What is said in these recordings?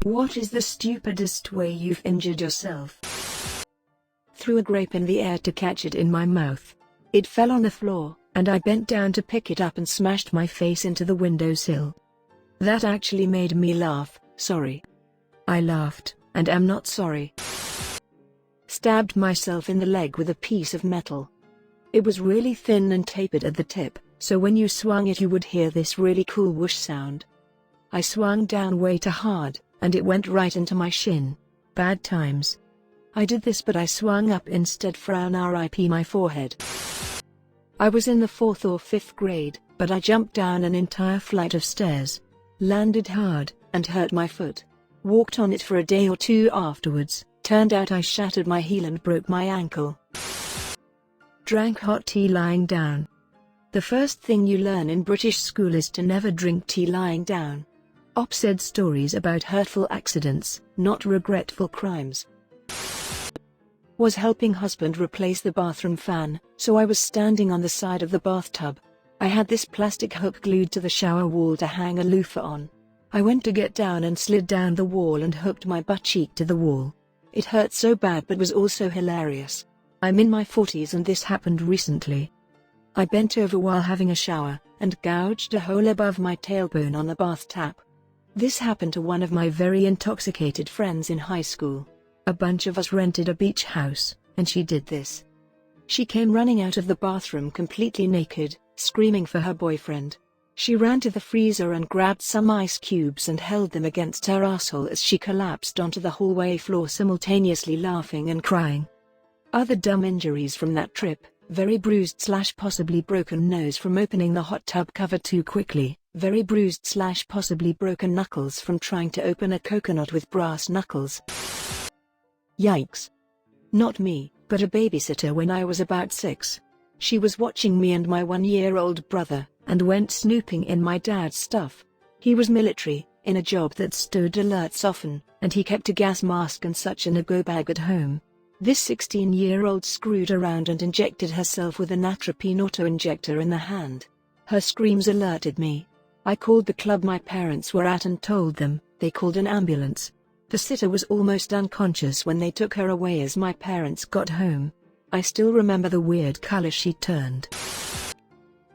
What is the stupidest way you've injured yourself? Threw a grape in the air to catch it in my mouth. It fell on the floor, and I bent down to pick it up and smashed my face into the windowsill. That actually made me laugh. Sorry. I laughed, and am not sorry. Stabbed myself in the leg with a piece of metal. It was really thin and tapered at the tip, so when you swung it you would hear this really cool whoosh sound. I swung down way too hard, and it went right into my shin. Bad times. I did this but I swung up instead. Frown RIP my forehead. I was in the 4th or 5th grade, but I jumped down an entire flight of stairs. Landed hard, and hurt my foot. Walked on it for a day or two afterwards. Turned out I shattered my heel and broke my ankle. Drank hot tea lying down. The first thing you learn in British school is to never drink tea lying down. Op said stories about hurtful accidents, not regretful crimes. Was helping husband replace the bathroom fan, so I was standing on the side of the bathtub. I had this plastic hook glued to the shower wall to hang a loofah on. I went to get down and slid down the wall and hooked my butt cheek to the wall. It hurt so bad but was also hilarious. I'm in my 40s and this happened recently. I bent over while having a shower, and gouged a hole above my tailbone on the bath tap. This happened to one of my very intoxicated friends in high school. A bunch of us rented a beach house, and she did this. She came running out of the bathroom completely naked, screaming for her boyfriend. She ran to the freezer and grabbed some ice cubes and held them against her asshole as she collapsed onto the hallway floor, simultaneously laughing and crying. Other dumb injuries from that trip: very bruised / possibly broken nose from opening the hot tub cover too quickly, very bruised / possibly broken knuckles from trying to open a coconut with brass knuckles. Yikes. Not me, but a babysitter when I was about 6. She was watching me and my 1-year-old brother, and went snooping in my dad's stuff. He was military, in a job that stood alerts often, and he kept a gas mask and such in a go bag at home. This 16-year-old screwed around and injected herself with an atropine auto-injector in the hand. Her screams alerted me. I called the club my parents were at and told them. They called an ambulance. The sitter was almost unconscious when they took her away as my parents got home. I still remember the weird color she turned.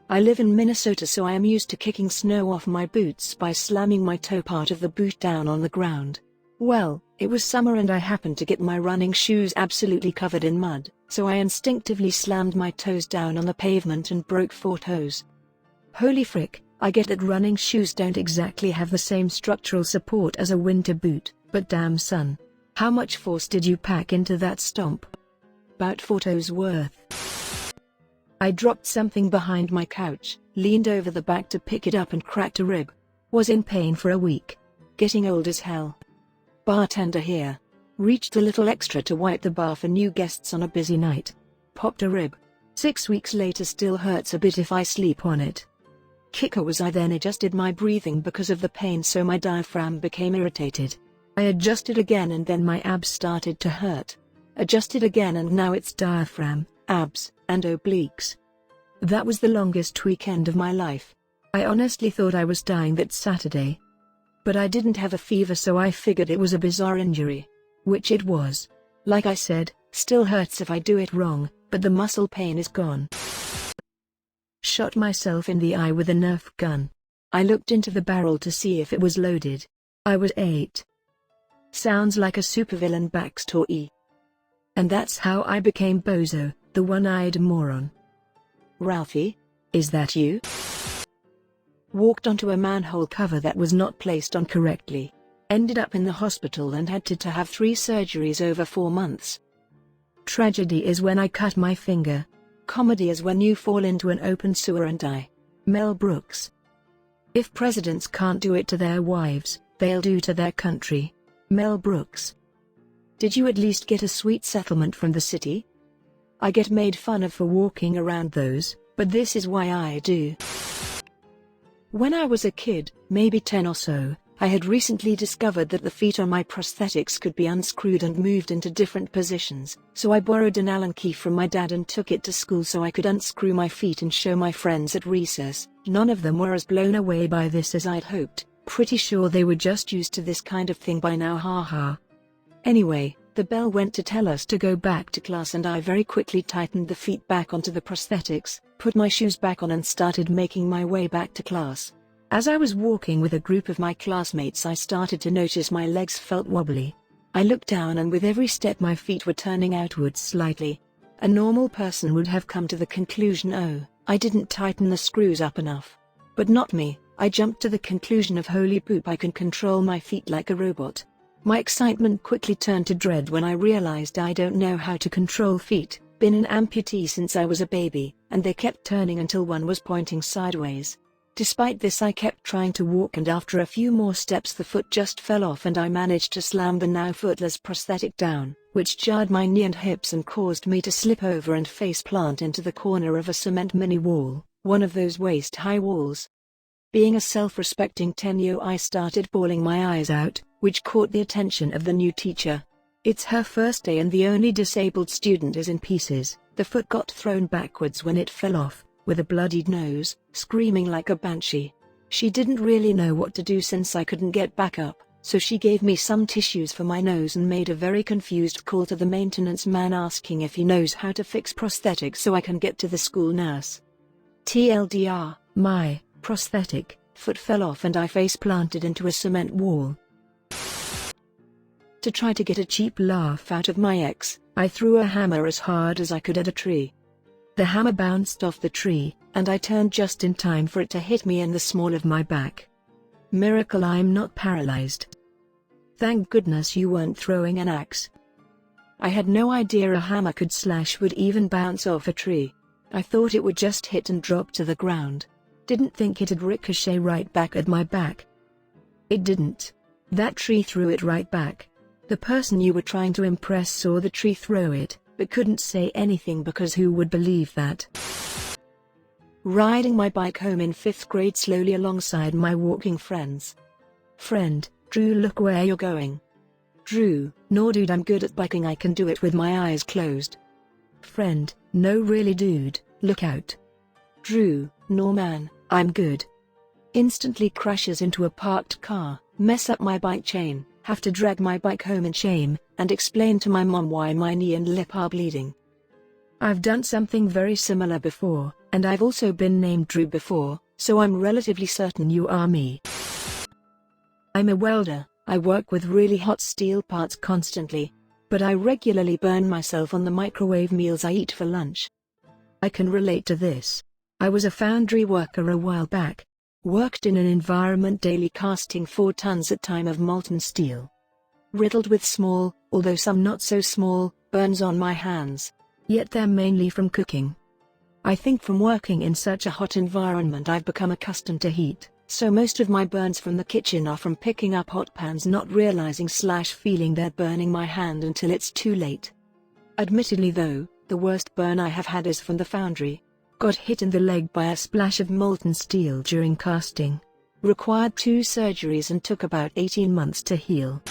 I live in Minnesota, so I am used to kicking snow off my boots by slamming my toe part of the boot down on the ground. Well, it was summer and I happened to get my running shoes absolutely covered in mud, so I instinctively slammed my toes down on the pavement and broke 4 toes. Holy frick, I get that running shoes don't exactly have the same structural support as a winter boot, but damn son. How much force did you pack into that stomp? About 4 toes worth. I dropped something behind my couch, leaned over the back to pick it up and cracked a rib. Was in pain for a week. Getting old as hell. Bartender here. Reached a little extra to wipe the bar for new guests on a busy night. Popped a rib. 6 weeks later still hurts a bit if I sleep on it. Kicker was I then adjusted my breathing because of the pain, so my diaphragm became irritated. I adjusted again and then my abs started to hurt. Adjusted again and now it's diaphragm, abs, and obliques. That was the longest weekend of my life. I honestly thought I was dying that Saturday. But I didn't have a fever, so I figured it was a bizarre injury. Which it was. Like I said, still hurts if I do it wrong, but the muscle pain is gone. Shot myself in the eye with a Nerf gun. I looked into the barrel to see if it was loaded. I was 8. Sounds like a supervillain backstory. And that's how I became Bozo, the one-eyed moron. Ralphie? Is that you? Walked onto a manhole cover that was not placed on correctly. Ended up in the hospital and had to have 3 surgeries over 4 months. Tragedy is when I cut my finger. Comedy is when you fall into an open sewer and die. Mel Brooks. If presidents can't do it to their wives, they'll do to their country. Mel Brooks. Did you at least get a sweet settlement from the city? I get made fun of for walking around those, but this is why I do. When I was a kid, maybe 10 or so, I had recently discovered that the feet on my prosthetics could be unscrewed and moved into different positions, so I borrowed an Allen key from my dad and took it to school so I could unscrew my feet and show my friends at recess. None of them were as blown away by this as I'd hoped. Pretty sure they were just used to this kind of thing by now, haha. Anyway, the bell went to tell us to go back to class and I very quickly tightened the feet back onto the prosthetics, put my shoes back on and started making my way back to class. As I was walking with a group of my classmates, I started to notice my legs felt wobbly. I looked down and with every step my feet were turning outwards slightly. A normal person would have come to the conclusion, oh, I didn't tighten the screws up enough. But not me. I jumped to the conclusion of holy poop, I can control my feet like a robot. My excitement quickly turned to dread when I realized I don't know how to control feet, been an amputee since I was a baby, and they kept turning until one was pointing sideways. Despite this I kept trying to walk and after a few more steps the foot just fell off and I managed to slam the now footless prosthetic down, which jarred my knee and hips and caused me to slip over and face plant into the corner of a cement mini wall, one of those waist-high walls. Being a self-respecting 10-year-old, I started bawling my eyes out, which caught the attention of the new teacher. It's her first day and the only disabled student is in pieces. The foot got thrown backwards when it fell off, with a bloodied nose, screaming like a banshee. She didn't really know what to do since I couldn't get back up, so she gave me some tissues for my nose and made a very confused call to the maintenance man asking if he knows how to fix prosthetics so I can get to the school nurse. TLDR, my prosthetic foot fell off and I face planted into a cement wall. To try to get a cheap laugh out of my ex, I threw a hammer as hard as I could at a tree. The hammer bounced off the tree, and I turned just in time for it to hit me in the small of my back. Miracle I'm not paralyzed. Thank goodness you weren't throwing an axe. I had no idea a hammer could slash would even bounce off a tree. I thought it would just hit and drop to the ground. Didn't think it'd ricochet right back at my back. It didn't. That tree threw it right back. The person you were trying to impress saw the tree throw it, but couldn't say anything because who would believe that? Riding my bike home in 5th grade slowly alongside my walking friends. Friend, Drew, look where you're going. Drew, no dude, I'm good at biking, I can do it with my eyes closed. Friend, no really dude, look out. Drew, no man, I'm good. Instantly crashes into a parked car, mess up my bike chain, have to drag my bike home in shame, and explain to my mom why my knee and lip are bleeding. I've done something very similar before, and I've also been named Drew before, so I'm relatively certain you are me. I'm a welder, I work with really hot steel parts constantly, but I regularly burn myself on the microwave meals I eat for lunch. I can relate to this. I was a foundry worker a while back. Worked in an environment daily casting 4 tons at time of molten steel. Riddled with small, although some not so small, burns on my hands. Yet they're mainly from cooking. I think from working in such a hot environment I've become accustomed to heat, so most of my burns from the kitchen are from picking up hot pans, not realizing / feeling they're burning my hand until it's too late. Admittedly though, the worst burn I have had is from the foundry. Got hit in the leg by a splash of molten steel during casting. Required 2 surgeries and took about 18 months to heal.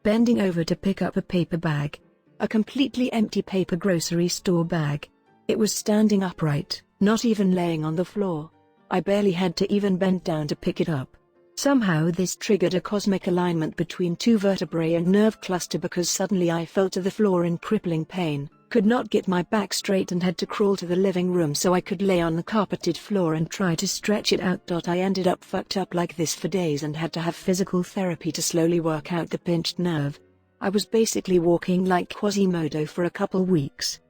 Bending over to pick up a paper bag. A completely empty paper grocery store bag. It was standing upright, not even laying on the floor. I barely had to even bend down to pick it up. Somehow this triggered a cosmic alignment between 2 vertebrae and nerve cluster because suddenly I fell to the floor in crippling pain. Could not get my back straight and had to crawl to the living room so I could lay on the carpeted floor and try to stretch it out. I ended up fucked up like this for days and had to have physical therapy to slowly work out the pinched nerve. I was basically walking like Quasimodo for a couple weeks.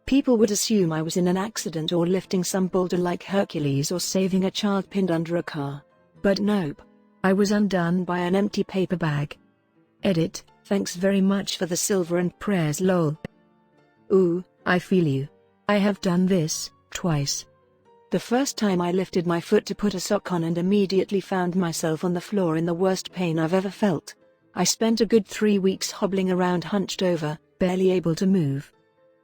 People would assume I was in an accident or lifting some boulder like Hercules or saving a child pinned under a car. But nope. I was undone by an empty paper bag. Edit, thanks very much for the silver and prayers lol. Ooh, I feel you. I have done this, twice. The first time I lifted my foot to put a sock on and immediately found myself on the floor in the worst pain I've ever felt. I spent a good 3 weeks hobbling around hunched over, barely able to move.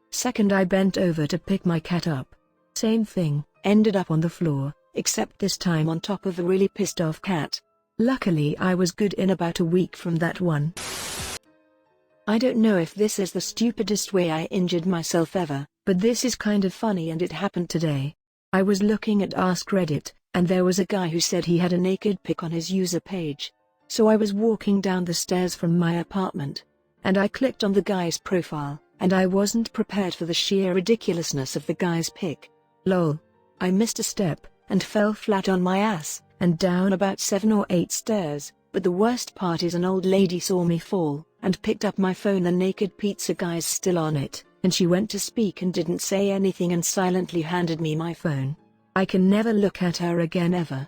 Second I bent over to pick my cat up. Same thing, ended up on the floor, except this time on top of a really pissed off cat. Luckily I was good in about a week from that one. I don't know if this is the stupidest way I injured myself ever, but this is kind of funny and it happened today. I was looking at AskReddit, and there was a guy who said he had a naked pic on his user page. So I was walking down the stairs from my apartment, and I clicked on the guy's profile, and I wasn't prepared for the sheer ridiculousness of the guy's pic. Lol. I missed a step, and fell flat on my ass, and down about 7 or 8 stairs, but the worst part is an old lady saw me fall, and picked up my phone. The naked pizza guy's still on it, and she went to speak and didn't say anything and silently handed me my phone. I can never look at her again ever.